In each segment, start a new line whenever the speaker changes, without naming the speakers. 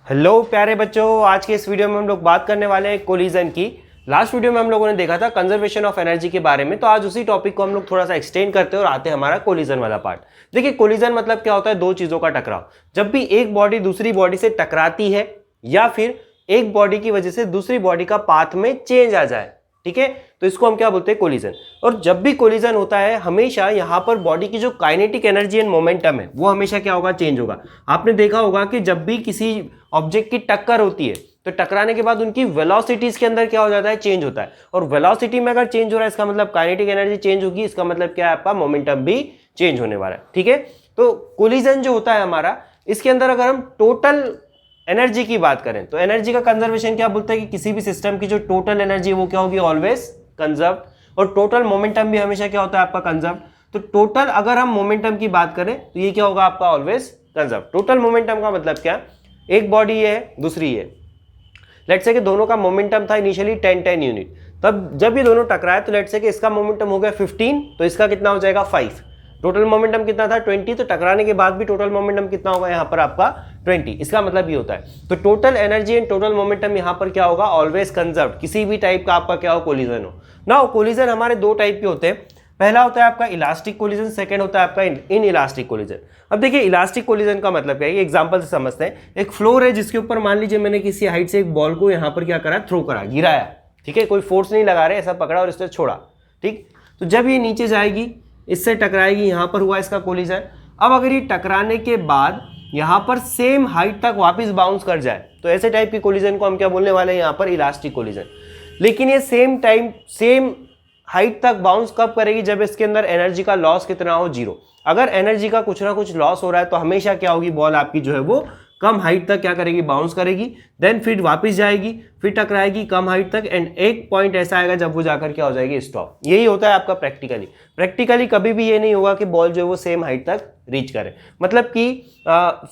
Hello प्यारे बच्चों, आज के इस वीडियो में हम लोग बात करने वाले हैं कोलिजन की। लास्ट वीडियो में हम लोगों ने देखा था कंजर्वेशन ऑफ एनर्जी के बारे में, तो आज उसी टॉपिक को हम लोग थोड़ा सा एक्सटेंड करते हैं और आते हैं हमारा कोलिजन वाला पार्ट। देखिए, कोलिजन मतलब क्या होता है? दो चीजों का टकराव। जब भी एक बॉडी दूसरी बॉडी से टकराती है या फिर एक बॉडी की वजह से दूसरी बॉडी का पाथ में चेंज आ जाए, ठीक है, तो इसको हम क्या बोलते हैं? कोलिजन। और जब भी कोलिजन होता है हमेशा यहाँ पर बॉडी की जो काइनेटिक एनर्जी एंड मोमेंटम है वो हमेशा क्या होगा? चेंज होगा। आपने देखा होगा कि जब भी किसी ऑब्जेक्ट की टक्कर होती है तो टकराने के बाद उनकी वेलोसिटीज के अंदर क्या हो जाता है? चेंज होता है। और वेलोसिटी में अगर चेंज हो रहा है इसका मतलब काइनेटिक एनर्जी चेंज होगी, इसका मतलब क्या है? आपका मोमेंटम भी चेंज होने वाला है, ठीक है। तो कोलिजन जो होता है हमारा, इसके अंदर अगर हम टोटल एनर्जी की बात करें तो एनर्जी का कंजर्वेशन क्या बोलते हैं कि किसी भी सिस्टम की जो टोटल एनर्जी है वो क्या होगी? Always conserve. और टोटल मोमेंटम भी हमेशा क्या होता है? आपका कंजर्व। तो टोटल अगर हम मोमेंटम की बात करें तो ये क्या होगा? आपका ऑलवेज कंजर्व। टोटल मोमेंटम का मतलब क्या? एक बॉडी है दूसरी है, लेट्स से कि दोनों का मोमेंटम था इनिशियली 10 यूनिट, तब जब ये दोनों टकराए तो लेट्स से कि इसका मोमेंटम हो गया 15, तो इसका कितना हो जाएगा? 5। टोटल मोमेंटम कितना था? 20, तो टकराने के बाद भी टोटल मोमेंटम कितना होगा यहाँ पर? आपका 20। इसका मतलब ये होता है। तो total energy and total momentum यहाँ पर क्या होगा? Always conserve. किसी भी टाइप का आपका क्या हो? कोलिजन हो। नाउ कोलिजन हमारे दो टाइप के होते हैं। पहला होता है आपका इलास्टिक कोलिजन, सेकंड होता है आपका इन इलास्टिक कोलिजन। अब देखिए, इलास्टिक कोलिजन का मतलब क्या है? एग्जांपल से समझते हैं। एक फ्लोर है जिसके ऊपर मान लीजिए मैंने किसी हाइट से एक बॉल को यहाँ पर क्या करा? थ्रो करा, गिराया, ठीक है, कोई फोर्स नहीं लगा रहे, ऐसा पकड़ा और इससे छोड़ा, ठीक। तो जब ये नीचे जाएगी, इससे टकराएगी, यहाँ पर हुआ इसका कोलिजन। अब अगर ये टकराने के बाद यहाँ पर सेम हाइट तक वापस बाउंस कर जाए तो ऐसे टाइप की कोलिजन को हम क्या बोलने वाले हैं? यहाँ पर इलास्टिक कोलिजन। लेकिन ये सेम हाइट तक बाउंस कब करेगी? जब इसके अंदर एनर्जी का लॉस कितना हो? 0। अगर एनर्जी का कुछ ना कुछ लॉस हो रहा है तो हमेशा क्या होगी? बॉल आपकी जो है वो कम हाइट तक क्या करेगी? बाउंस करेगी, देन फिर वापस जाएगी, फिर टकराएगी कम हाइट तक, एंड एक पॉइंट ऐसा आएगा जब वो जाकर क्या हो जाएगी? स्टॉप। यही होता है आपका प्रैक्टिकली कभी भी ये नहीं होगा कि बॉल जो है वो सेम हाइट तक रीच करे। मतलब कि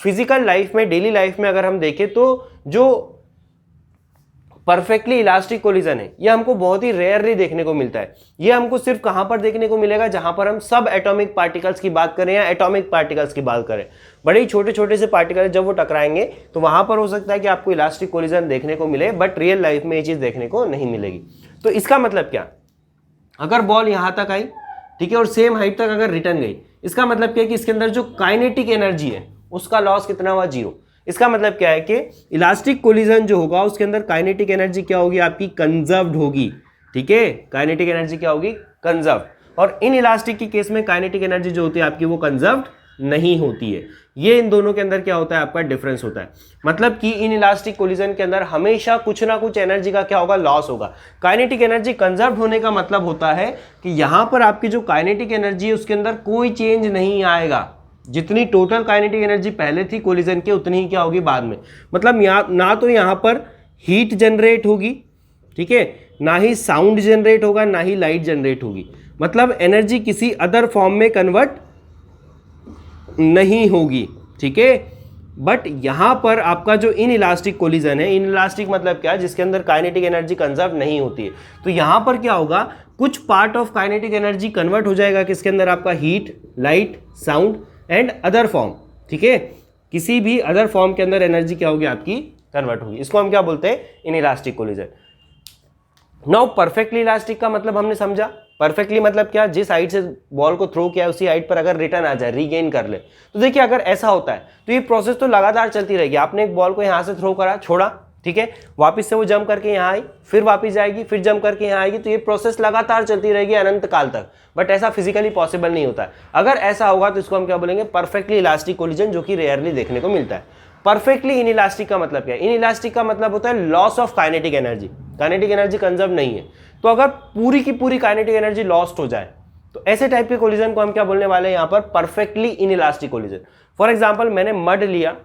फिजिकल लाइफ में, डेली लाइफ में अगर हम देखें तो जो परफेक्टली इलास्टिक कोलिजन है ये हमको बहुत ही रेयरली देखने को मिलता है। ये हमको सिर्फ कहां पर देखने को मिलेगा? जहां पर हम सब एटॉमिक पार्टिकल्स की बात करें या एटॉमिक पार्टिकल्स की बात करें। बड़े ही छोटे छोटे से पार्टिकल जब वो टकराएंगे तो वहां पर हो सकता है कि आपको इलास्टिक कोलिजन देखने को मिले, बट रियल लाइफ में ये चीज देखने को नहीं मिलेगी। तो इसका मतलब क्या? अगर बॉल यहां तक आई, ठीक है, और सेम हाइट तक अगर रिटर्न गई, इसका मतलब क्या है कि इसके अंदर जो काइनेटिक एनर्जी है उसका लॉस कितना हुआ? 0। इसका मतलब क्या है कि इलास्टिक कोलिजन जो होगा उसके अंदर काइनेटिक एनर्जी क्या होगी? आपकी कंजर्व्ड होगी, ठीक है। काइनेटिक एनर्जी क्या होगी? कंजर्व्ड। और इन इलास्टिक के केस में काइनेटिक एनर्जी जो होती है आपकी वो कंजर्व्ड नहीं होती है। ये इन दोनों के अंदर क्या होता है? आपका डिफरेंस होता है। मतलब कि इन इलास्टिक कोलिजन के अंदर हमेशा कुछ ना कुछ एनर्जी का क्या होगा? लॉस होगा। काइनेटिक एनर्जी कंजर्व्ड होने का मतलब होता है कि यहां पर आपकी जो काइनेटिक एनर्जी है उसके अंदर कोई चेंज नहीं आएगा। जितनी टोटल काइनेटिक एनर्जी पहले थी कोलिजन के उतनी ही क्या होगी बाद में। मतलब ना तो यहां पर हीट जनरेट होगी, ठीक है, ना ही साउंड जनरेट होगा, ना ही लाइट जनरेट होगी। मतलब एनर्जी किसी अदर फॉर्म में कन्वर्ट नहीं होगी, ठीक है। बट यहां पर आपका जो इन इलास्टिक कोलिजन है, इन इलास्टिक मतलब क्या? जिसके अंदर काइनेटिक एनर्जी कंजर्व नहीं होती है। तो यहां पर क्या होगा? कुछ part of kinetic energy convert हो जाएगा किसके अंदर? आपका heat, light, sound and other form, ठीक है। किसी भी अदर फॉर्म के अंदर एनर्जी क्या होगी? आपकी कन्वर्ट होगी। इसको हम क्या बोलते हैं? In elastic collision. Now perfectly elastic का मतलब हमने समझा। परफेक्टली मतलब क्या? जिस हाइट से बॉल को थ्रो किया उसी हाइट पर अगर रिटर्न आ जाए, रीगेन कर ले। तो देखिए, अगर ऐसा होता है तो ये प्रोसेस तो लगातार चलती रहेगी। आपने एक बॉल को यहां से थ्रो करा, छोड़ा, ठीक है, वापस से वो जंप करके यहाँ आई, फिर वापस जाएगी, फिर जंप करके यहाँ आएगी, तो ये प्रोसेस लगातार चलती रहेगी अनंत काल तक। बट ऐसा फिजिकली पॉसिबल नहीं होता है। अगर ऐसा होगा तो इसको हम क्या बोलेंगे? परफेक्टली इलास्टिक कोलिजन, जो कि रेयरली देखने को मिलता है। परफेक्टली इन इलास्टिक का मतलब क्या है? इन इलास्टिक का मतलब होता है loss of kinetic energy. Kinetic energy conserve नहीं है। तो अगर पूरी की पूरी काइनेटिक एनर्जी लॉस्ट हो जाए तो ऐसे टाइप के कोलिजन को हम क्या बोलने वाले हैं? यहाँ पर perfectly in elastic collision. For example, मैंने मड लिया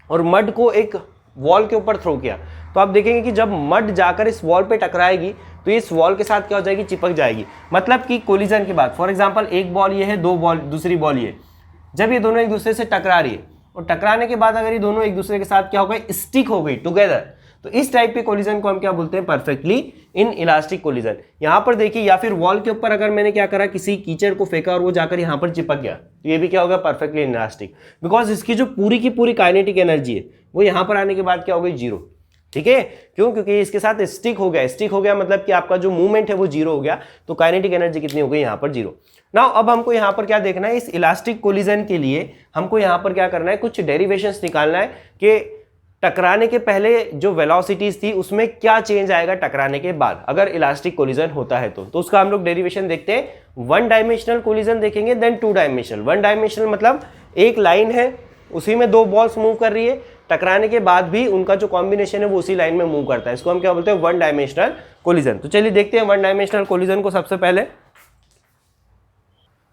और मड को एक वॉल के ऊपर थ्रो किया, तो आप देखेंगे कि जब मड जाकर इस वॉल पे टकराएगी तो इस वॉल के साथ क्या हो जाएगी? चिपक जाएगी। मतलब कि कोलिजन के बाद, फॉर एग्जांपल, एक बॉल ये है, दो बॉल, दूसरी बॉल ये, जब ये दोनों एक दूसरे से टकरा रही है और टकराने के बाद अगर ये दोनों एक दूसरे के साथ क्या हो गए? स्टिक हो गई टुगेदर, तो इस टाइप के कोलिजन को हम क्या बोलते हैं? Perfectly in elastic collision. यहां पर देखिए, या फिर वॉल के ऊपर अगर मैंने क्या करा? किसी कीचड़ को फेंका और वो जाकर यहां पर चिपक गया, तो ये भी क्या होगा? Perfectly in elastic. बिकॉज इसकी जो पूरी की पूरी काइनेटिक एनर्जी है वो यहाँ पर आने के बाद क्या हो गई, जीरो। ठीक है, क्यों? क्योंकि इसके साथ स्टिक हो गया। स्टिक हो गया मतलब कि आपका जो मूवमेंट है वो जीरो हो गया, तो काइनेटिक एनर्जी कितनी हो गई यहाँ पर, जीरो। नाउ अब हमको यहाँ पर क्या देखना है, इस इलास्टिक कोलिजन के लिए हमको यहाँ पर क्या करना है, कुछ डेरिवेशंस निकालना है कि टकराने के पहले जो वेलोसिटीज थी उसमें क्या चेंज आएगा टकराने के बाद, अगर इलास्टिक कोलिजन होता है तो उसका हम लोग डेरिवेशन देखते हैं। वन डायमेंशनल कोलिजन देखेंगे, then two dimensional. One dimensional मतलब एक लाइन है, उसी में दो बॉल्स मूव कर रही है, टकराने के बाद भी उनका जो कॉम्बिनेशन है वो उसी लाइन में मूव करता है, इसको हम क्या बोलते हैं, वन डायमेंशनल कोलिजन। तो चलिए देखते हैं वन डायमेंशनल कोलिजन को। सबसे पहले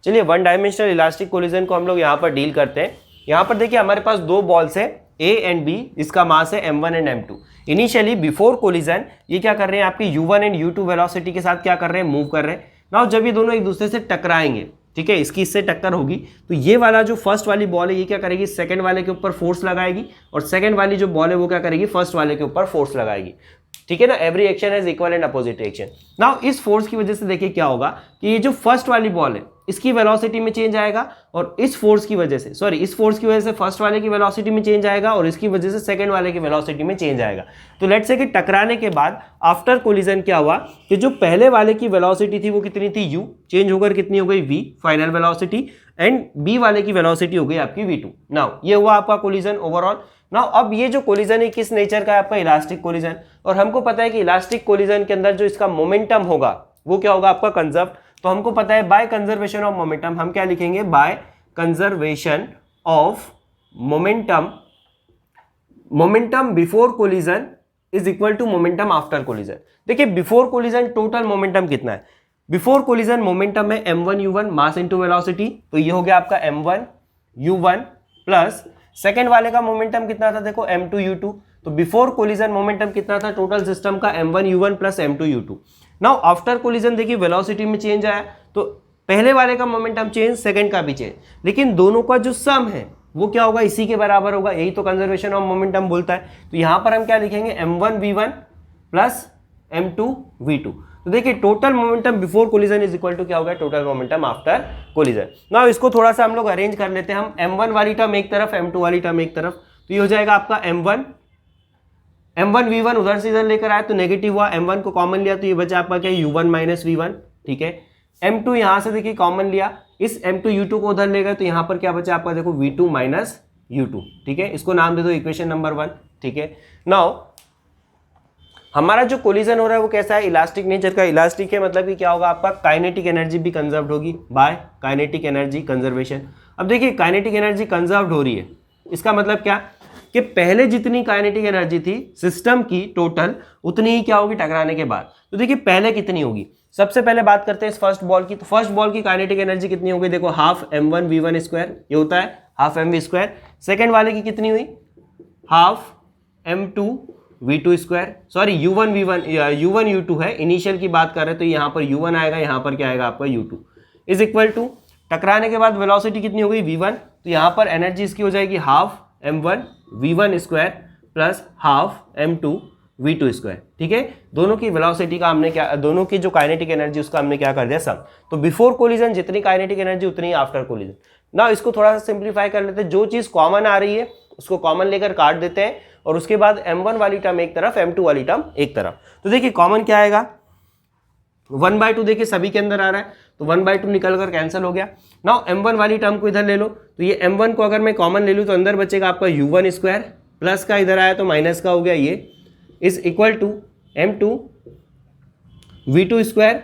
चलिए वन डायमेंशनल इलास्टिक कोलिजन को हम लोग यहाँ पर डील करते हैं। यहाँ पर देखिए हमारे पास दो बॉल्स है A एंड B, इसका मास है m1 and m2। Initially before collision ये क्या कर रहे हैं, आपकी u1 एंड u2 वेलोसिटी के साथ क्या कर रहे हैं, मूव कर रहे हैं। नाउ जब ये दोनों एक दूसरे से टकराएंगे, ठीक है, इसकी इससे टक्कर होगी, तो ये वाला जो फर्स्ट वाली बॉल है ये क्या करेगी, सेकंड वाले के ऊपर फोर्स लगाएगी, और सेकंड वाली जो बॉल है वो क्या करेगी, फर्स्ट वाले के ऊपर फोर्स लगाएगी। ठीक है ना, every action has equal and opposite reaction. Now इस फोर्स की वजह से देखिए क्या होगा कि ये जो फर्स्ट वाली बॉल है इसकी वेलोसिटी में चेंज आएगा, और इस फोर्स की वजह से फर्स्ट वाले की वेलोसिटी में चेंज आएगा, और इसकी वजह से सेकंड वाले की वेलोसिटी में चेंज आएगा। तो लेट्स से कि टकराने के बाद आफ्टर कोलिजन क्या हुआ कि जो पहले वाले की वेलोसिटी थी वो कितनी थी, u, चेंज होकर कितनी हो गई, v final velocity, and b वाले की वेलोसिटी हो गई आपकी v2। नाउ ये हुआ आपका कोलिजन ओवरऑल। नाउ अब ये जो कोलिजन है किस नेचर का है, आपका इलास्टिक कोलिजन, और हमको पता है कि इलास्टिक कोलिजन के अंदर जो इसका मोमेंटम होगा वो क्या होगा, आपका कंजर्व। तो हमको पता है बाय कंजर्वेशन ऑफ मोमेंटम, हम क्या लिखेंगे, by conservation of momentum, momentum before collision is equal to momentum after collision. देखिए बिफोर कोलिजन टोटल मोमेंटम कितना है, बिफोर कोलिजन मोमेंटम है m1 u1 mass into velocity, तो ये हो गया आपका m1 u1 प्लस सेकेंड वाले का मोमेंटम कितना था, देखो m2 u2। तो बिफोर कोलिजन मोमेंटम कितना था टोटल सिस्टम का, m1 u1 plus m2 u2। Now after collision देखिए वेलोसिटी में चेंज आया, तो पहले वाले का मोमेंटम चेंज, सेकंड का भी चेंज, लेकिन दोनों का जो सम है वो क्या होगा, इसी के बराबर होगा, यही तो कंजर्वेशन ऑफ मोमेंटम बोलता है। तो यहां पर हम क्या लिखेंगे, m1 v1 plus m2 v2। तो देखिए total momentum before collision is equal to क्या होगा, total momentum after collision. Now इसको थोड़ा सा हम लोग अरेंज कर लेते हैं, हम m1 वाली टर्म एक तरफ, m2 वाली टर्म एक तरफ, तो ये हो जाएगा आपका m1 v1 उधर से इधर लेकर आया तो नेगेटिव हुआ, m1 को कॉमन लिया तो ये बचा आपका क्या, u1 माइनस v1। ठीक है, m2 यहां से देखिए कॉमन लिया, इस m2 u2 को उधर ले गए तो यहां पर क्या बचा आपका, देखो v2 माइनस u2। ठीक है, इसको नाम दे दो इक्वेशन नंबर 1। ठीक है, नाउ हमारा जो कोलिजन हो रहा है वो कैसा है, इलास्टिक नेचर का। इलास्टिक है मतलब कि क्या होगा, आपका काइनेटिक एनर्जी भी कंजर्व्ड होगी बाय काइनेटिक एनर्जी कंजर्वेशन। अब देखिए काइनेटिक एनर्जी कंजर्व्ड हो रही है, इसका मतलब क्या कि पहले जितनी काइनेटिक एनर्जी थी सिस्टम की टोटल, उतनी ही क्या होगी टकराने के बाद। तो देखिए पहले कितनी होगी, सबसे पहले बात करते हैं इस फर्स्ट बॉल की। तो फर्स्ट बॉल की काइनेटिक एनर्जी कितनी होगी, देखो हाफ m1 v1 स्क्वायर, ये होता है हाफ mv स्क्वायर। सेकेंड वाले की कितनी हुई, half m2 v2 square, sorry u1 u2 है, इनिशियल की बात कर रहे हैं तो यहाँ पर u1 आएगा, यहाँ पर क्या आएगा आपका u2 इज इक्वल टू, टकराने के बाद वेलोसिटी कितनी हो गई v1, तो यहाँ पर एनर्जी इसकी हो जाएगी half m1 v1 square plus half m2 v2 square. ठीक है, दोनों की वेलोसिटी का हमने क्या, दोनों की जो काइनेटिक एनर्जी उसका हमने क्या कर दिया सम। तो बिफोर कोलिजन जितनी काइनेटिक एनर्जी उतनी आफ्टर कोलिजन। ना इसको थोड़ा सा सिंप्लीफाई कर लेते हैं, जो चीज कॉमन आ रही है उसको कॉमन लेकर काट देते हैं, और उसके बाद m1 वाली टर्म एक तरफ, m2 वाली टर्म एक तरफ। तो देखिए कॉमन क्या आएगा, 1/2 देखिए सभी के अंदर आ रहा है, तो 1/2 निकल कर कैंसिल हो गया। नाउ m1 वाली टर्म को इधर ले लो, तो ये m1 को अगर मैं कॉमन ले लूँ तो अंदर बचेगा आपका u1 स्क्वायर, प्लस का इधर आया तो माइनस का हो गया, ये is equal to m2 v2 square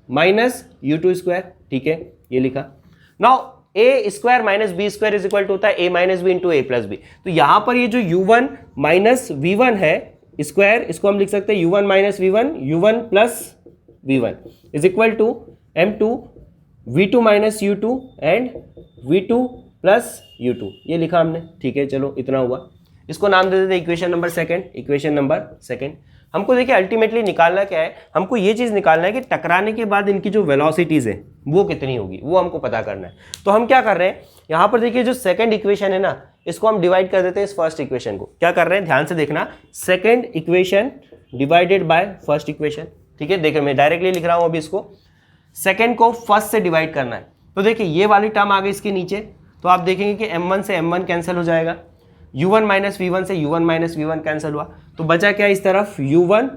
minus u2 square. ठीक है, ये लिखा। Now a square minus B square is equal to होता है a minus B into a plus B. तो यहां पर ये जो u1 माइनस v1 है स्क्वायर, इसको हम लिख सकते हैं u1 minus v1, u1 plus v1 is equal to m2 v2 minus u2 and v2 plus u2, ये लिखा हमने। ठीक है, चलो इतना हुआ, इसको नाम दे देते equation number second. Equation number second हमको देखिए अल्टीमेटली निकालना क्या है, हमको ये चीज़ निकालना है कि टकराने के बाद इनकी जो वेलोसिटीज़ है वो कितनी होगी, वो हमको पता करना है। तो हम क्या कर रहे हैं, यहाँ पर देखिए जो सेकंड इक्वेशन है ना, इसको हम डिवाइड कर देते हैं इस फर्स्ट इक्वेशन को। क्या कर रहे हैं, ध्यान से देखना, second equation divided by first equation. ठीक है, देखिए मैं डायरेक्टली लिख रहा हूँ अभी इसको, सेकंड को फर्स्ट से डिवाइड करना है। तो देखिए ये वाली टर्म आ गई इसके नीचे, तो आप देखेंगे कि m1 से m1 कैंसिल हो जाएगा। u1 माइनस वी वन से u1 minus V one cancel हुआ, तो बचा क्या इस तरफ u1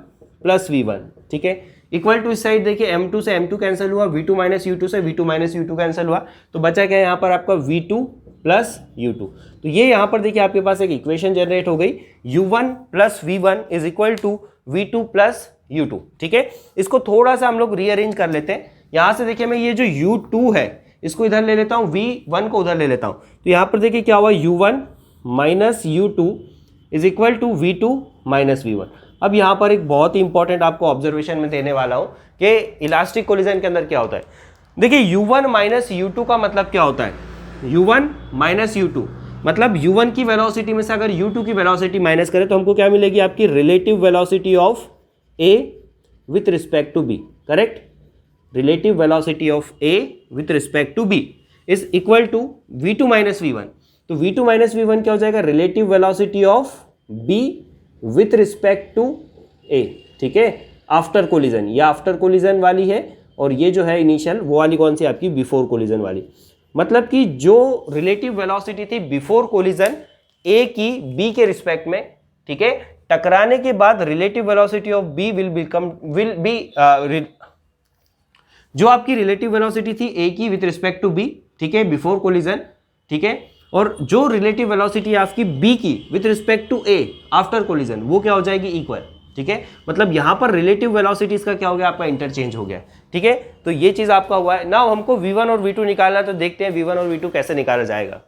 प्लस वी1, ठीक है, इक्वल टू इस साइड देखिए m2 से m2 कैंसिल हुआ, v2 माइनस u2 से v2 माइनस u2 कैंसिल हुआ, तो बचा क्या यहाँ पर आपका v2 प्लस u2। तो ये यहाँ पर देखिए आपके पास एक इक्वेशन जनरेट हो गई, u1 प्लस वी1 is equal to v2 plus u2, ठीक है। इसको थोड़ा सा हम लोग रीअरेंज कर लेते हैं। यहाँ से देखिए मैं ये जो u2 है इसको इधर ले लेता हूँ, v1 को उधर ले लेता हूँ, तो यहाँ पर देखिए क्या हुआ, u1 minus u2 is equal to v2 minus v1। अब यहाँ पर एक बहुत ही इंपॉर्टेंट आपको ऑब्जर्वेशन में देने वाला हूँ कि इलास्टिक कोलिजन के अंदर क्या होता है। देखिए u1 माइनस u2 का मतलब क्या होता है, u1 माइनस u2 मतलब u1 की वेलोसिटी में से अगर u2 की वेलोसिटी माइनस करें तो हमको क्या मिलेगी, आपकी relative velocity of a with respect to b, correct. Relative velocity of a with respect to b is equal to v2 minus V one. तो v2 माइनस वी वन क्या हो जाएगा, relative velocity of b with respect to a, ठीक है, after collision. ये after collision वाली है और ये जो है इनिशियल वो वाली कौन सी आपकी, बिफोर कोलिजन वाली। मतलब कि जो रिलेटिव वेलोसिटी थी बिफोर कोलिजन a की b के रिस्पेक्ट में, ठीक है, टकराने के बाद relative velocity of b will be जो आपकी रिलेटिव वेलोसिटी थी a की विथ रिस्पेक्ट टू b, ठीक है, बिफोर कोलिजन, ठीक है, और जो रिलेटिव वेलोसिटी आपकी b की with respect to a after collision वो क्या हो जाएगी, इक्वल, ठीक है। मतलब यहां पर रिलेटिव वेलोसिटीज का क्या हो गया, आपका इंटरचेंज हो गया, ठीक है। तो ये चीज आपका हुआ है। नाउ हमको v1 और v2 निकालना है, तो देखते हैं v1 और v2 कैसे निकाला जाएगा।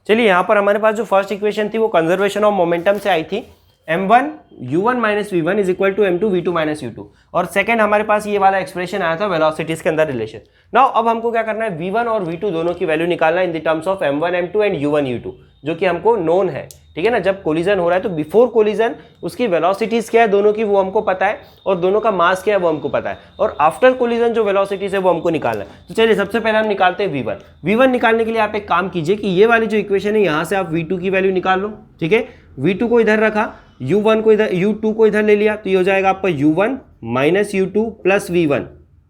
चलिए यहाँ पर हमारे पास जो फर्स्ट इक्वेशन थी वो कंजर्वेशन ऑफ मोमेंटम से आई थी, m1 u1 माइनस वी1 is equal to m2 v2 minus u2, और सेकंड हमारे पास ये वाला एक्सप्रेशन आया था वेलोसिटीज के अंदर रिलेशन। नाउ अब हमको क्या करना है, v1 और v2 दोनों की वैल्यू निकालना है in the terms of m1 m2 and u1 u2, जो कि हमको नोन है, ठीक है ना। जब कोलिजन हो रहा है तो बिफोर कोलिजन उसकी वेलोसिटीज क्या है दोनों की वो हमको पता है, और दोनों का मास क्या है वो हमको पता है, और आफ्टर कोलिजन जो वेलोसिटीज है वो हमको निकालना है। तो चलिए सबसे पहले हम निकालते हैं v1 निकालने के लिए आप एक काम कीजिए कि ये वाली जो इक्वेशन है यहाँ से आप v2 की वैल्यू निकाल लो, ठीक है। v2 को इधर रखा, u1 को इधर, u2 को इधर ले लिया, तो ये हो जाएगा आपका u1 minus u2 plus v1,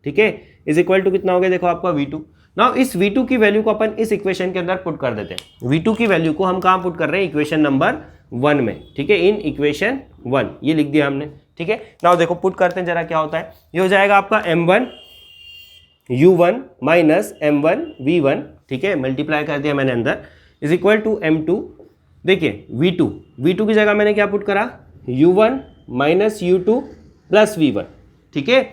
ठीक है, इज इक्वल टू कितना हो गया, देखो आपका v2। नाउ इस v2 की वैल्यू को अपन इस इक्वेशन के अंदर पुट कर देते हैं। v2 की वैल्यू को हम कहाँ पुट कर रहे हैं, इक्वेशन नंबर 1 में, ठीक है, इन इक्वेशन 1 ये लिख दिया हमने, ठीक है। नाउ देखो पुट करते हैं जरा क्या होता है, ये हो जाएगा आपका m1 u1 minus m1 v1, ठीक है, मल्टीप्लाई कर दिया मैंने अंदर, इज इक्वल टू m2, देखिए v2 की जगह मैंने क्या पुट करा, u1 minus u2 plus v1, ठीक है,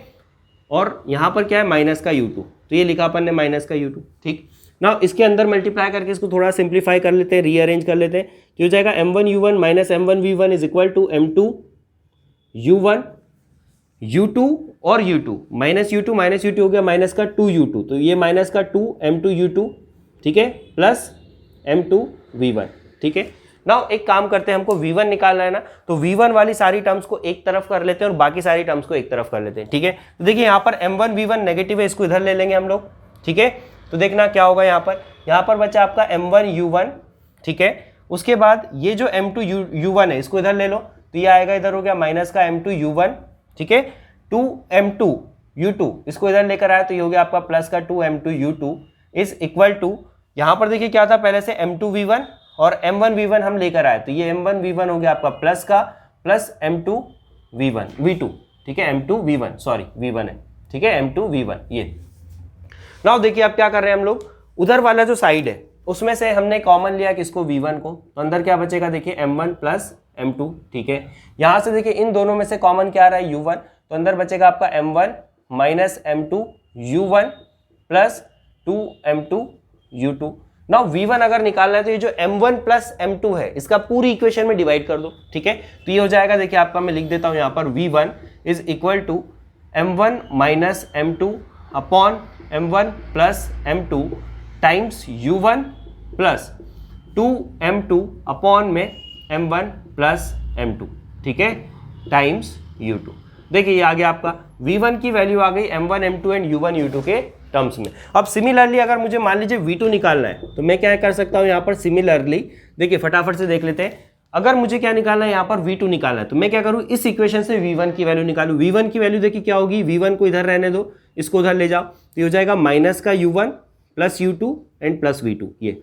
और यहाँ पर क्या है माइनस का u2, तो ये लिखा अपन ने माइनस का u2, ठीक। ना इसके अंदर मल्टीप्लाई करके इसको थोड़ा सिंप्लीफाई कर लेते हैं, रीअरेंज कर लेते हैं, तो हो जाएगा m1 u1 minus m1 v1 is equal to m2 u1 u2 और u2 माइनस u2 हो गया माइनस का 2u2, तो ये माइनस का 2 m2 u2, ठीक है, प्लस m2 v1, ठीक है। नाउ एक काम करते हैं, हमको v1 निकालना है ना, तो v1 वाली सारी टर्म्स को एक तरफ कर लेते हैं और बाकी सारी टर्म्स को एक तरफ कर लेते हैं, ठीक है। तो देखिए यहाँ पर m1 v1 नेगेटिव है, इसको इधर ले लेंगे हम लोग, ठीक है। तो देखना क्या होगा, यहाँ पर बचा आपका m1 u1, ठीक है। उसके बाद ये जो m2 u1 है इसको इधर ले लो, तो ये आएगा इधर हो गया माइनस का m2 u1, ठीक है, 2 m2 u2 इसको इधर लेकर आया तो ये हो गया आपका प्लस का 2 m2 u2 is equal to, यहाँ पर देखिए क्या था पहले से m2 v1 और m1 v1 हम लेकर आए, तो ये m1 v1 हो गया आपका प्लस का प्लस m2 v2, ठीक है, m2 v1 सॉरी v1 है, ठीक है, m2 v1 ये। नाउ देखिए अब क्या कर रहे हैं हम लोग, उधर वाला जो साइड है उसमें से हमने कॉमन लिया किसको, v1 को, तो अंदर क्या बचेगा देखिए m1 प्लस m2, ठीक है। यहाँ से देखिए इन दोनों में से कॉमन क्या आ रहा है u1, तो अंदर बचेगा आपका m1 minus m2 u1 plus 2 m2 u2। Now v1 अगर निकालना है तो ये जो m1 प्लस m2 है इसका पूरी इक्वेशन में डिवाइड कर दो, ठीक है। तो ये हो जाएगा देखिए आपका, मैं लिख देता हूँ यहाँ पर v1 is equal to m1 minus m2 upon m1 plus m2 times u1 plus 2m2 upon में m1 प्लस m2, ठीक है, टाइम्स u2। देखिए ये आ गया आपका v1 की वैल्यू आ गई m1 m2 and u1 u2 के टर्म्स में। अब सिमिलरली अगर मुझे मान लीजिए v2 निकालना है तो मैं क्या कर सकता हूँ यहाँ पर, सिमिलरली देखिए फटाफट से देख लेते हैं। अगर मुझे क्या निकालना है यहाँ पर v2 निकालना है तो मैं क्या करूँ, इस इक्वेशन से v1 की वैल्यू निकालूँ। v1 की वैल्यू देखिए क्या होगी, v1 को इधर रहने दो, इसको उधर ले जाओ, तो हो जाएगा माइनस का u1 plus u2 and plus v2 ये।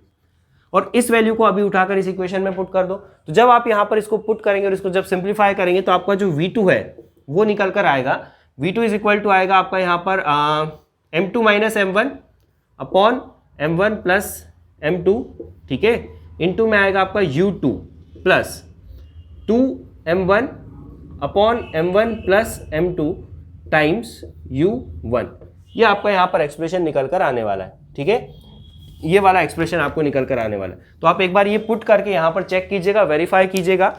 और इस वैल्यू को अभी उठाकर इस इक्वेशन में पुट कर दो। तो जब आप यहाँ पर इसको पुट करेंगे और इसको जब सिंप्लीफाई करेंगे तो आपका जो V2 है वो निकल कर आएगा। V2 इज इक्वल टू आएगा आपका यहाँ पर M2 minus M1 upon M1 plus M2, ठीक है, इंटू में आएगा आपका U2 plus 2M1 upon M1 plus M2 times U1। ये आपका यहाँ पर एक्सप्रेशन निकल कर आने वाला है, ठीक है, ये वाला एक्सप्रेशन आपको निकल कर आने वाला है। तो आप एक बार ये पुट करके यहाँ पर चेक कीजिएगा, वेरीफाई कीजिएगा,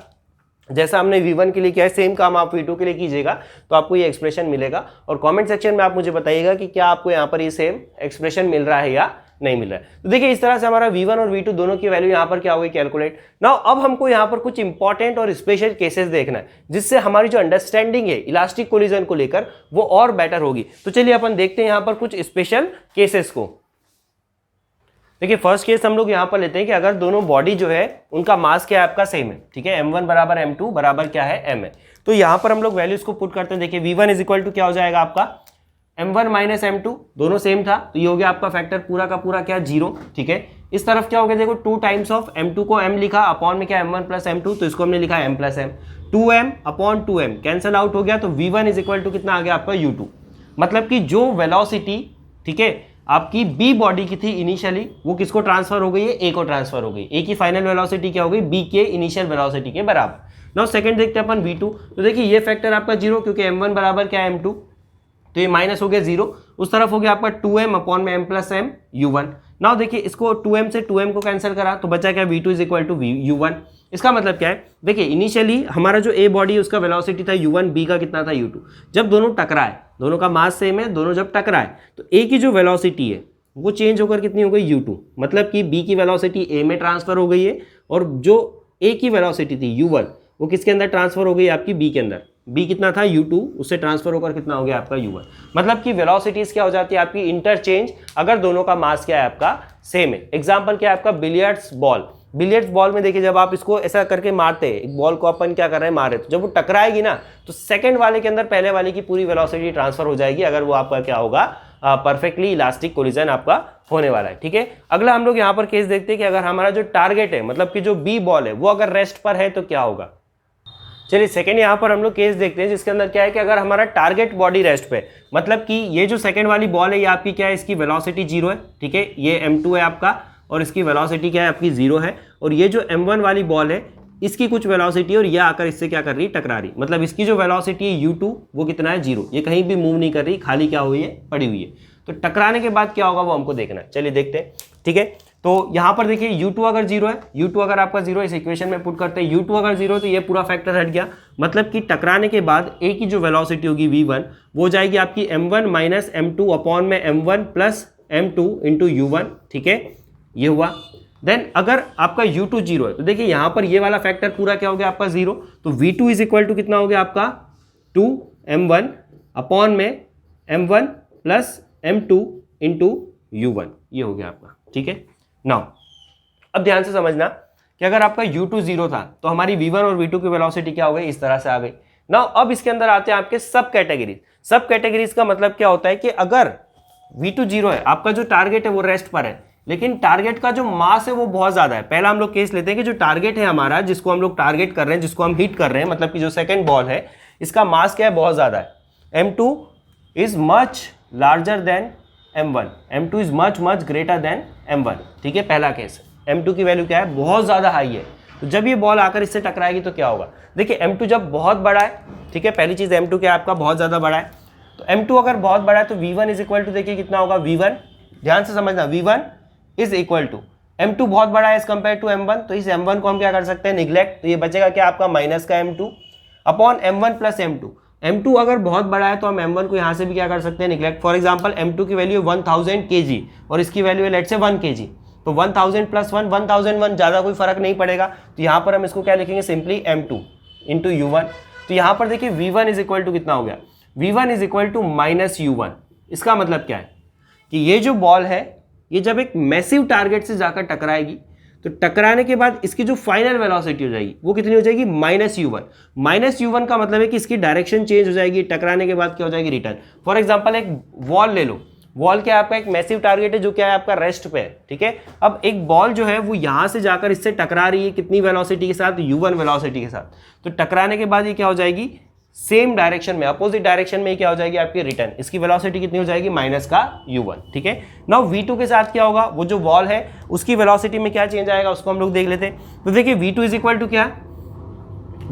जैसा हमने V1 के लिए किया है सेम काम आप V2 के लिए कीजिएगा तो आपको ये एक्सप्रेशन मिलेगा। और कमेंट सेक्शन में आप मुझे बताइएगा कि क्या आपको यहाँ पर ये सेम एक्सप्रेशन मिल रहा है या नहीं मिल रहा है। तो देखिए इस तरह से हमारा V1 और V2 दोनों की वैल्यू यहाँ पर क्या होगी, कैलकुलेट। नाउ अब हमको यहाँ पर कुछ इंपॉर्टेंट और स्पेशल केसेस देखना है जिससे हमारी जो अंडरस्टैंडिंग है इलास्टिक कोलिजन को लेकर वो और बेटर होगी। तो चलिए अपन देखते हैं यहाँ पर कुछ स्पेशल केसेस को। देखिए फर्स्ट केस हम लोग यहाँ पर लेते हैं कि अगर दोनों बॉडी जो है उनका मास क्या है आपका सेम है, ठीक है, M1 बराबर M2 बराबर क्या है M है। तो यहाँ पर हम लोग वैल्यूज को पुट करते हैं। देखिए V1 इज इक्वल टू क्या हो जाएगा आपका M1 माइनस M2, दोनों सेम था तो ये हो गया आपका फैक्टर पूरा का पूरा क्या 0, ठीक है। इस तरफ क्या हो गया, देखो 2 टाइम्स ऑफ M2 को M लिखा अपॉन में क्या M1 प्लस M2 तो इसको हमने लिखा M plus M, 2M upon 2M cancel out हो गया तो V1 इज इक्वल टू कितना आ गया आपका U2। मतलब कि जो वेलोसिटी, ठीक है, आपकी बी बॉडी की थी इनिशियली वो किसको ट्रांसफर हो गई है, ए को ट्रांसफर हो गई। ए की फाइनल वेलोसिटी क्या हो गई, बी के इनिशियल वेलोसिटी के बराबर। नाउ सेकंड देखते हैं अपन V2। तो देखिए ये फैक्टर आपका 0 क्योंकि M1 बराबर क्या है M2 तो ये माइनस हो गया 0, उस तरफ हो गया आपका 2M अपॉन में M plus M U1। Now देखिए इसको 2M से 2M को कैंसिल करा तो बचा क्या V2 is equal to U1। इसका मतलब क्या है, देखिए इनिशियली हमारा जो ए बॉडी उसका वेलोसिटी था U1, बी का कितना था U2। जब दोनों टकराए, दोनों का मास सेम है, दोनों जब टकराए तो ए की जो वेलोसिटी है वो चेंज होकर कितनी हो गई U2। मतलब कि बी की वेलोसिटी ए में ट्रांसफर हो गई है और जो ए की वेलोसिटी थी U1 वो किसके अंदर ट्रांसफर हो गई आपकी बी के अंदर। बी कितना था U2, उससे ट्रांसफर होकर कितना हो गया आपका U1। मतलब कि वेलोसिटीज क्या हो जाती है आपकी इंटरचेंज अगर दोनों का मास क्या है आपका सेम है। एग्जांपल क्या है आपका बिलियर्ड्स बॉल। बिलियर्ड्स बॉल में देखिए जब आप इसको ऐसा करके मारते हैं, एक बॉल को अपन क्या कर रहे हैं, मार रहे, तो जब वो टकराएगी ना तो सेकंड वाले के अंदर पहले वाले की पूरी वेलोसिटी ट्रांसफर हो जाएगी अगर वो आपका क्या होगा, परफेक्टली इलास्टिक कोलिजन आपका होने वाला है, ठीक है। अगला हम लोग यहाँ पर केस देखते हैं कि अगर हमारा जो टारगेट है मतलब कि जो बी बॉल है वो अगर रेस्ट पर है तो क्या होगा। चलिए सेकंड यहाँ पर हम लोग केस देखते हैं जिसके अंदर क्या है कि अगर हमारा टारगेट बॉडी रेस्ट पे, मतलब कि ये जो सेकंड वाली बॉल है ये आपकी क्या है, इसकी वेलोसिटी 0 है, ठीक है, ये M2 है आपका और इसकी वेलोसिटी क्या है आपकी 0 है। और ये जो M1 वाली बॉल है इसकी कुछ वेलोसिटी और ये आकर इससे क्या कर रही है, टकरा रही। मतलब इसकी जो वेलोसिटी है U2 वो कितना है 0, ये कहीं भी मूव नहीं कर रही, खाली क्या हुई है, पड़ी हुई है। तो टकराने के बाद क्या होगा वो हमको देखना है। चलिए देखते हैं, ठीक है। तो यहाँ पर देखिए U2 अगर 0 है, U2 अगर आपका 0 इस इक्वेशन में पुट करते हैं, U2 अगर 0 तो ये पूरा फैक्टर हट गया। मतलब कि टकराने के बाद ए की जो वेलोसिटी होगी V1 वो जाएगी आपकी M1 माइनस M2 अपॉन में M1 plus M2 into U1, ठीक है, ये हुआ। देन अगर आपका U2 0 है तो देखिए यहाँ पर ये वाला फैक्टर पूरा क्या हो गया आपका 0, तो V2 इज इक्वल टू कितना हो गया आपका 2M1 अपॉन में M1 plus M2 into U1, ये हो गया आपका, ठीक है। नाउ अब ध्यान से समझना कि अगर आपका U2 0 था तो हमारी V1 और V2 की वेलोसिटी क्या हो गई, इस तरह से आ गई। नाउ अब इसके अंदर आते हैं आपके सब कैटेगरीज। सब कैटेगरीज का मतलब क्या होता है कि अगर V2 0 है, आपका जो टारगेट है वो रेस्ट पर है, लेकिन टारगेट का जो मास है वो बहुत ज्यादा है। पहला हम लोग केस लेते हैं कि जो टारगेट है हमारा, जिसको हम लोग टारगेट कर रहे हैं, जिसको हम हिट कर रहे हैं, मतलब कि जो सेकंड बॉल है इसका मास क्या है, बहुत ज्यादा है। M2 is much larger than M1, M2 is much much greater than M1, ठीक है, पहला केस। M2 की वैल्यू क्या है, बहुत ज्यादा हाई है। तो जब ये बॉल आकर इससे टकराएगी तो क्या होगा, देखिए M2 जब बहुत बड़ा है, ठीक है, पहली चीज M2 क्या है आपका, बहुत ज्यादा बड़ा है। तो M2 अगर बहुत बड़ा है तो V1 इज इक्वल टू, देखिए कितना होगा V1, ध्यान से समझना, V1 is equal to M2 बहुत बड़ा है एज कंपेयर टू M1, तो इस M1 को हम क्या कर सकते हैं, निग्लेक्ट। तो ये बचेगा क्या आपका माइनस का M2 upon M1 plus M2। M2 अगर बहुत बड़ा है तो हम M1 को यहाँ से भी क्या कर सकते हैं, निग्लेक्ट। फॉर एग्जांपल M2 की वैल्यू 1000 kg और इसकी वैल्यू है लेट से 1 kg, तो 1000 प्लस 1 1001, ज़्यादा कोई फर्क नहीं पड़ेगा। तो यहाँ पर हम इसको क्या लिखेंगे, सिंपली M2 इंटू U1। तो यहाँ पर देखिए V1 इज इक्वल टू कितना हो गया, V1 is equal to minus U1। इसका मतलब क्या है कि ये जो बॉल है ये जब एक मैसिव टारगेट से जाकर टकराएगी तो टकराने के बाद इसकी जो फाइनल वेलोसिटी हो जाएगी वो कितनी हो जाएगी, माइनस U1। माइनस U1 का मतलब है कि इसकी डायरेक्शन चेंज हो जाएगी, टकराने के बाद क्या हो जाएगी, रिटर्न। फॉर एग्जांपल एक वॉल ले लो, वॉल क्या है आपका एक मैसिव टारगेट है जो क्या है आपका रेस्ट पे है, ठीक है। अब एक बॉल जो है वो यहां से जाकर इससे टकरा रही है कितनी वेलोसिटी के साथ, u1 वेलोसिटी के साथ। तो टकराने के बाद ये क्या हो जाएगी, सेम डायरेक्शन में, अपोजिट डायरेक्शन में क्या हो जाएगी आपकी रिटर्न, इसकी वेलोसिटी कितनी हो जाएगी माइनस का u1, ठीक है। नाउ v2 के साथ क्या होगा, वो जो बॉल है उसकी वेलोसिटी में क्या चेंज आएगा उसको हम लोग देख लेते हैं। तो देखिए v2 इज इक्वल टू क्या,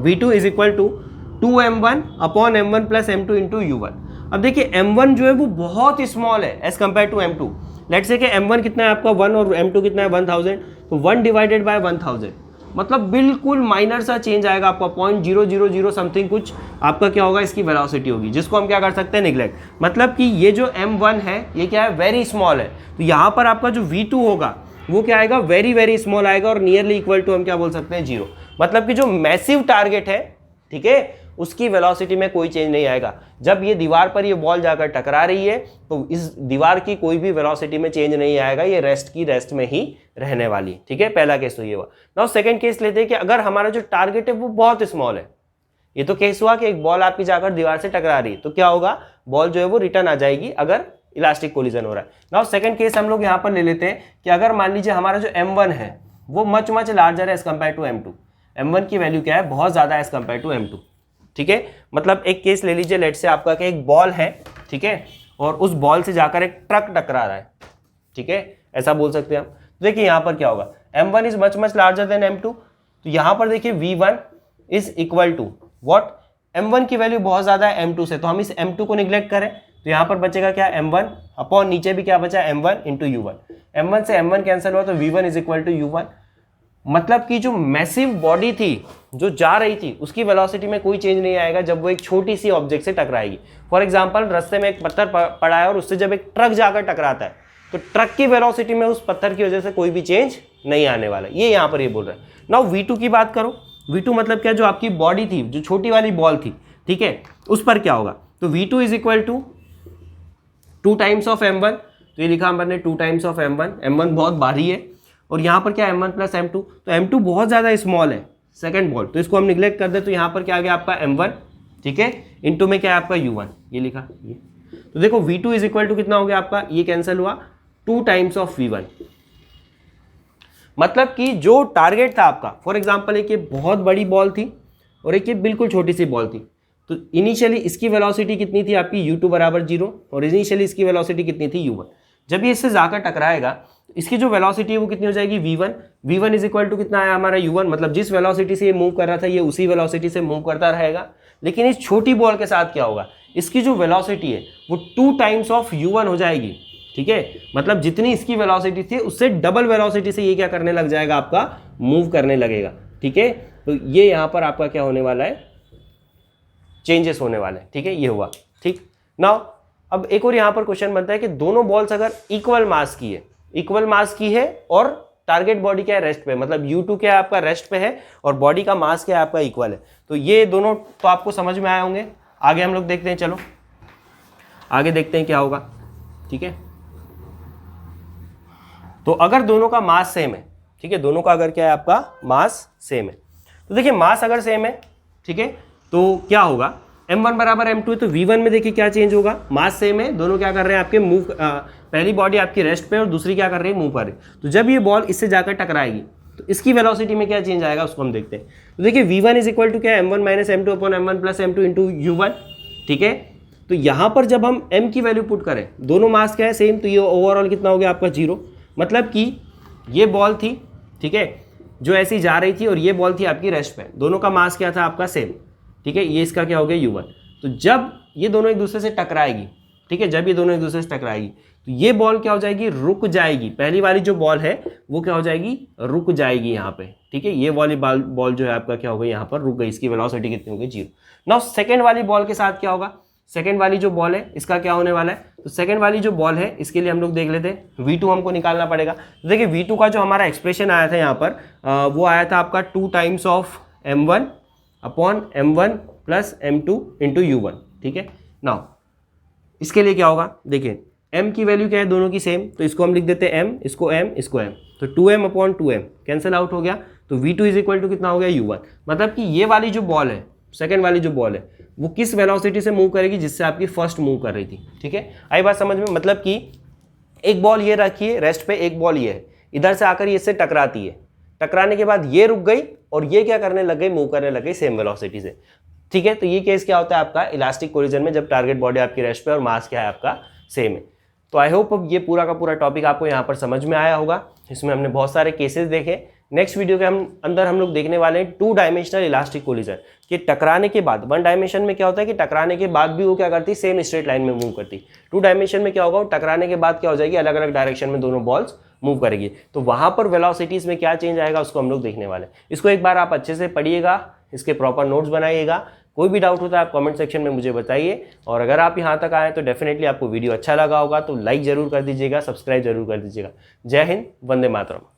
v2 is equal to 2m1 upon m1 plus m2 into u1। अब देखिए m1 जो है वो बहुत स्मॉल है as compared to m2। Let's say कि m1 कितना है आपका 1 और m2 कितना है 1000, तो 1 डिवाइडेड बाय 1000 मतलब बिल्कुल माइनर सा चेंज आएगा आपका, 0.000 समथिंग कुछ आपका क्या होगा इसकी वेलोसिटी होगी, जिसको हम क्या कर सकते हैं निगलेक्ट। मतलब कि ये जो m1 है ये क्या है वेरी स्मॉल है, तो यहाँ पर आपका जो v2 होगा वो क्या आएगा वेरी वेरी स्मॉल आएगा और नियरली इक्वल टू हम क्या बोल सकते हैं 0। मतलब कि जो मैसिव टारगेट है, ठीक है, उसकी वेलोसिटी में कोई चेंज नहीं आएगा। जब ये दीवार पर ये बॉल जाकर टकरा रही है तो इस दीवार की कोई भी वेलोसिटी में चेंज नहीं आएगा, ये रेस्ट में ही रहने वाली, ठीक है। पहला केस तो ये हुआ। नाउ सेकंड केस लेते हैं कि अगर हमारा जो टारगेट है वो बहुत स्मॉल है। ये तो केस हुआ कि एक बॉल आपकी जाकर दीवार से टकरा रही है, तो क्या होगा, बॉल जो है वो रिटर्न आ जाएगी अगर इलास्टिक कोलिजन हो रहा है। नाउ सेकंड केस हम लोग यहाँ पर ले लेते हैं कि अगर मान लीजिए हमारा जो m1 है वो मच लार्जर है as compared to m2। m1 की वैल्यू क्या है, बहुत ज्यादा एज कंपेयर टू m2, ठीक है। मतलब एक केस ले लीजिए, लेट से आपका कि एक बॉल है, ठीक है, और उस बॉल से जाकर एक ट्रक टकरा रहा है, ठीक है, ऐसा बोल सकते हैं हम। तो देखिए यहाँ पर क्या होगा, m1 is much larger than m2, तो यहाँ पर देखिए v1 is equal to what, m1 की वैल्यू बहुत ज्यादा है m2 से, तो हम इस m2 को निगलेक्ट करें तो यहाँ पर बचेगा क्या m1 अपॉन नीचे भी क्या बचा m1 इंटू u1। m1 से m1 कैंसिल हुआ तो v1 is equal to u1। मतलब कि जो मैसिव बॉडी थी जो जा रही थी उसकी वेलोसिटी में कोई चेंज नहीं आएगा जब वो एक छोटी सी ऑब्जेक्ट से टकराएगी। फॉर एग्जांपल रास्ते में एक पत्थर पड़ा है और उससे जब एक ट्रक जाकर टकराता है तो ट्रक की वेलोसिटी में उस पत्थर की वजह से कोई भी चेंज नहीं आने वाला, ये यहाँ पर ये बोल रहा है। नाउ v2 की बात करो, v2 मतलब क्या, जो आपकी बॉडी थी, जो छोटी वाली बॉल थी, ठीक है, उस पर क्या होगा, तो v2 is equal to 2 times of m1, तो ये लिखा हमने 2 टाइम्स ऑफ m1, m1 बहुत भारी है और यहाँ पर क्या m1 प्लस m2, तो m2 बहुत ज़्यादा स्मॉल है सेकंड बॉल, तो इसको हम निगलेक्ट कर दे तो यहाँ पर क्या आ गया आपका m1, ठीक है, इंटू में क्या है आपका u1, ये लिखा ये। तो देखो v2 इज इक्वल टू कितना हो गया आपका, ये कैंसिल हुआ 2 टाइम्स ऑफ v1। मतलब कि जो टारगेट था आपका, फॉर एग्जाम्पल एक ये बहुत बड़ी बॉल थी और एक ये बिल्कुल छोटी सी बॉल थी, तो इनिशियली इसकी वेलोसिटी कितनी थी आपकी u2 बराबर 0 और इनिशियली इसकी वेलोसिटी कितनी थी u1। जब ये इससे जाकर टकराएगा इसकी जो वेलोसिटी है वो कितनी हो जाएगी v1 इज इक्वल टू कितना है हमारा u1, मतलब जिस वेलोसिटी से ये मूव कर रहा था ये उसी वेलोसिटी से मूव करता रहेगा। लेकिन इस छोटी बॉल के साथ क्या होगा, इसकी जो वेलोसिटी है वो 2 टाइम्स ऑफ u1 हो जाएगी, ठीक है, मतलब जितनी इसकी वेलोसिटी थी उससे डबल वेलोसिटी से ये क्या करने लग जाएगा, आपका मूव करने लगेगा, ठीक है। तो ये यहाँ पर आपका क्या होने वाला है, चेंजेस होने वाले हैं, ठीक है, ये हुआ, ठीक। नाउ अब एक और यहाँ पर क्वेश्चन बनता है कि दोनों बॉल्स अगर इक्वल मास की है और टारगेट बॉडी क्या है रेस्ट पे, मतलब u2 क्या है आपका रेस्ट पे है और बॉडी का मास क्या है आपका इक्वल है, तो ये दोनों तो आपको समझ में आए होंगे। आगे हम लोग देखते हैं, चलो आगे देखते हैं क्या होगा, ठीक है। तो अगर दोनों का मास सेम है, ठीक है, दोनों का अगर क्या है आपका मास सेम है, तो देखिए मास अगर सेम है, ठीक है, तो क्या होगा, m1 बराबर m2 तो v1 में देखिए क्या चेंज होगा, मास सेम है, दोनों क्या कर रहे हैं आपके मूव, पहली बॉडी आपकी रेस्ट पे और दूसरी क्या कर रही है मूव कर रही है। तो जब ये बॉल इससे जाकर टकराएगी तो इसकी वेलोसिटी में क्या चेंज आएगा उसको हम देखते हैं। तो देखिए v1 इज इक्वल टू क्या है m1 minus m2 upon m1 plus m2 into u1, ठीक है। तो यहाँ पर जब हम m की वैल्यू पुट करें, दोनों मास क्या है सेम, तो ये ओवरऑल कितना हो गया आपका 0। मतलब कि ये बॉल थी, ठीक है, जो ऐसी जा रही थी और ये बॉल थी आपकी रेस्ट पे, दोनों का मास क्या था आपका सेम, ठीक है, ये इसका क्या हो गया u1। तो जब ये दोनों एक दूसरे से टकराएगी, ठीक है, जब ये दोनों एक दूसरे से टकराएगी तो ये बॉल क्या हो जाएगी, रुक जाएगी, पहली वाली जो बॉल है वो क्या हो जाएगी, रुक जाएगी यहाँ पे, ठीक है, ये वाली बॉल जो है आपका क्या हो गई यहाँ पर रुक गई, इसकी वेलोसिटी कितनी हो गई 0। नाउ सेकंड वाली बॉल के साथ क्या होगा, सेकंड वाली जो बॉल है इसका क्या होने वाला है, तो सेकंड वाली जो बॉल है इसके लिए हम लोग देख लेते हैं, v2 हमको निकालना पड़ेगा। तो देखिए v2 का जो हमारा एक्सप्रेशन आया था यहाँ पर वो आया था आपका 2 times of m1 upon m1 plus m2 into u1, ठीक है। नाउ इसके लिए क्या होगा, देखिए m की वैल्यू क्या है, दोनों की सेम, तो इसको हम लिख देते हैं m, इसको m, तो 2m upon 2m cancel out हो गया, तो v2 इज इक्वल टू कितना हो गया u1। मतलब कि ये वाली जो बॉल है, सेकेंड वाली जो बॉल है वो किस वेलोसिटी से मूव करेगी जिससे आपकी फर्स्ट मूव कर रही थी। ठीक है, आई बात समझ में? मतलब कि एक बॉल ये रखी है रेस्ट पे, एक बॉल ये है, इधर से आकर ये इससे टकराती है, टकराने के बाद ये रुक गई और ये क्या करने लग गई, मूव करने लग गई सेम वेलोसिटी से। ठीक है, तो ये केस क्या होता है आपका इलास्टिक कोलिजन में, जब टारगेट बॉडी आपकी रेस्ट पे और मास क्या है आपका सेम है। तो आई होप अब ये पूरा का पूरा टॉपिक आपको यहाँ पर समझ में आया होगा। इसमें हमने बहुत सारे केसेस देखे। नेक्स्ट वीडियो के अंदर हम लोग देखने वाले हैं 2 डायमेंशनल इलास्टिक कोलिजन, कि टकराने के बाद 1 डायमेंशन में क्या होता है कि टकराने के बाद भी वो क्या करती, सेम स्ट्रेट लाइन में मूव करती। 2 डायमेंशन में क्या होगा, टकराने के बाद क्या हो जाएगी, अलग अलग डायरेक्शन में दोनों बॉल्स मूव करेगी। तो वहां पर वेलोसिटीज में क्या चेंज आएगा उसको हम लोग देखने वाले हैं। इसको एक बार आप अच्छे से पढ़िएगा, इसके प्रॉपर नोट्स बनाइएगा। कोई भी डाउट होता है आप कमेंट सेक्शन में मुझे बताइए। और अगर आप यहाँ तक आए तो डेफिनेटली आपको वीडियो अच्छा लगा होगा तो लाइक जरूर कर दीजिएगा, सब्सक्राइब जरूर कर दीजिएगा। जय हिंद, वंदे मातरम।